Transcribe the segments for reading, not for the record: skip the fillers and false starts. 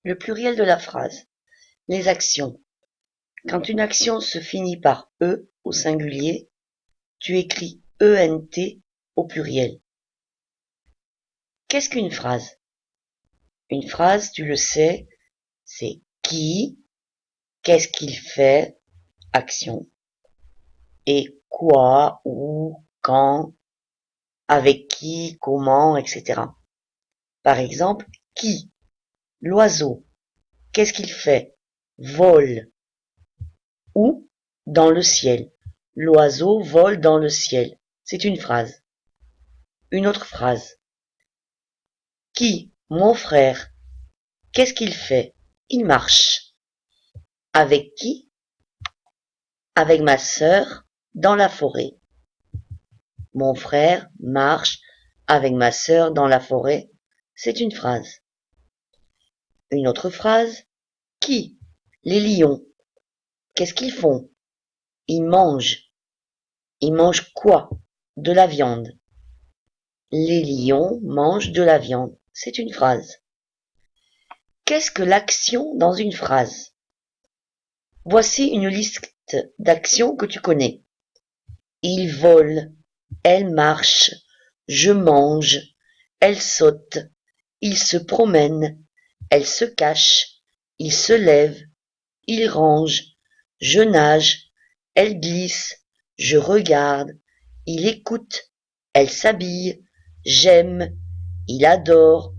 Le pluriel de la phrase. Les actions. Quand une action se finit par E au singulier, tu écris ENT au pluriel. Qu'est-ce qu'une phrase? Une phrase, tu le sais, c'est qui, qu'est-ce qu'il fait, action, et quoi, où, quand, avec qui, comment, etc. Par exemple, qui? L'oiseau. Qu'est-ce qu'il fait? Vole. Où? Dans le ciel. L'oiseau vole dans le ciel. C'est une phrase. Une autre phrase. Qui? Mon frère. Qu'est-ce qu'il fait? Il marche. Avec qui? Avec ma sœur dans la forêt. Mon frère marche avec ma sœur dans la forêt. C'est une phrase. Une autre phrase. Qui? Les lions. Qu'est-ce qu'ils font? Ils mangent. Ils mangent quoi? De la viande. Les lions mangent de la viande. C'est une phrase. Qu'est-ce que l'action dans une phrase? Voici une liste d'actions que tu connais. Il vole, elle marche, je mange, elle saute, il se promène, elle se cache, il se lève, il range, je nage, elle glisse, je regarde, il écoute, elle s'habille, j'aime, il adore,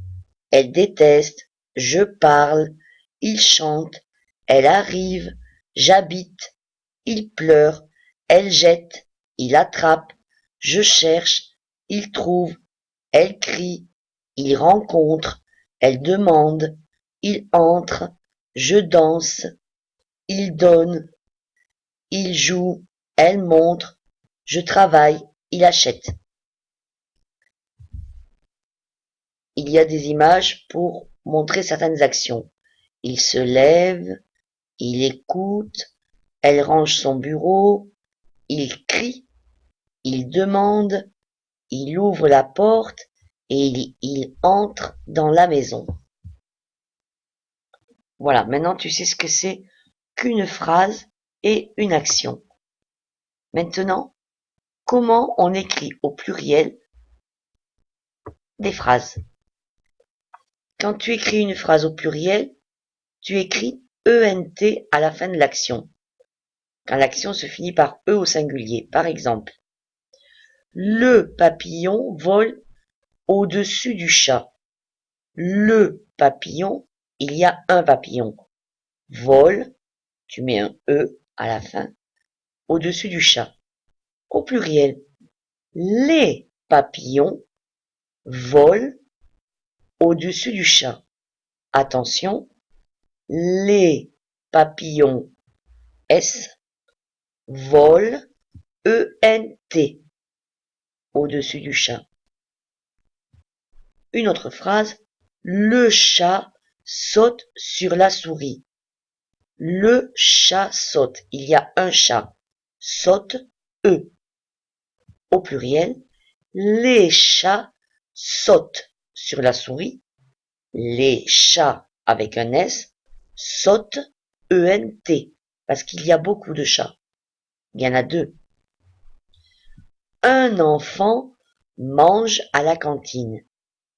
elle déteste, je parle, il chante, elle arrive, j'habite, il pleure, elle jette, il attrape, je cherche, il trouve, elle crie, il rencontre, elle demande, il entre, je danse, il donne, il joue, elle montre, je travaille, il achète. Il y a des images pour montrer certaines actions. Il se lève, il écoute, elle range son bureau, il crie, il demande, il ouvre la porte et il entre dans la maison. Voilà, maintenant tu sais ce que c'est qu'une phrase et une action. Maintenant, comment on écrit au pluriel des phrases? Quand tu écris une phrase au pluriel, tu écris ENT à la fin de l'action. Quand l'action se finit par E au singulier. Par exemple, le papillon vole au-dessus du chat. Le papillon, il y a un papillon. Vole, tu mets un E à la fin, au-dessus du chat. Au pluriel, les papillons volent au-dessus du chat. Attention, les papillons S volent ENT au-dessus du chat. Une autre phrase, le chat saute sur la souris. Le chat saute. Il y a un chat. Saute, E. Au pluriel, les chats sautent sur la souris. Les chats avec un S sautent, ENT, parce qu'il y a beaucoup de chats. Il y en a deux. Un enfant mange à la cantine.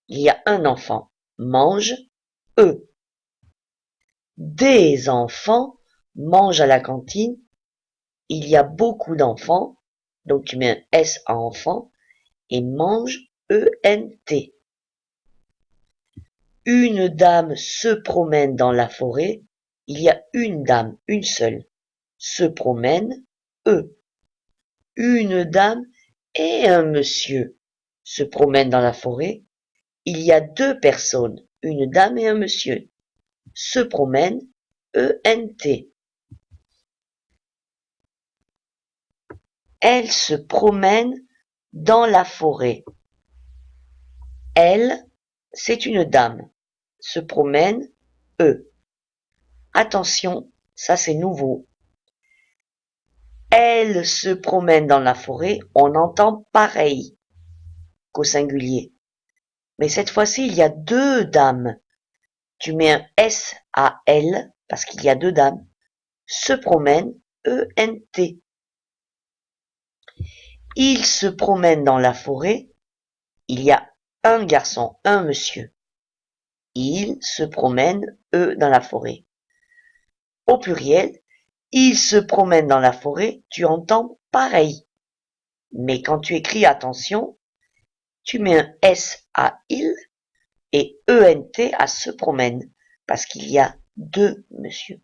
Il y a un enfant. Mange, E. Des enfants mangent à la cantine. Il y a beaucoup d'enfants. Donc tu mets un S à enfant. Et mange, ENT. Une dame se promène dans la forêt. Il y a une dame, une seule. Se promène, E. Une dame et un monsieur se promènent dans la forêt. Il y a deux personnes, une dame et un monsieur. Se promènent, ENT. Elle se promène dans la forêt. Elle, c'est une dame. Se promène, E. Attention, ça c'est nouveau. Elle se promène dans la forêt, on entend pareil qu'au singulier. Mais cette fois-ci, il y a deux dames. tu mets un S à L, parce qu'il y a deux dames, se promène, E-N-T. Il se promène dans la forêt, il y a un garçon, un monsieur. Il se promène, dans la forêt. Au pluriel, il se promène dans la forêt, tu entends pareil. Mais quand tu écris attention, tu mets un S à il et ENT à se promène, parce qu'il y a deux monsieur.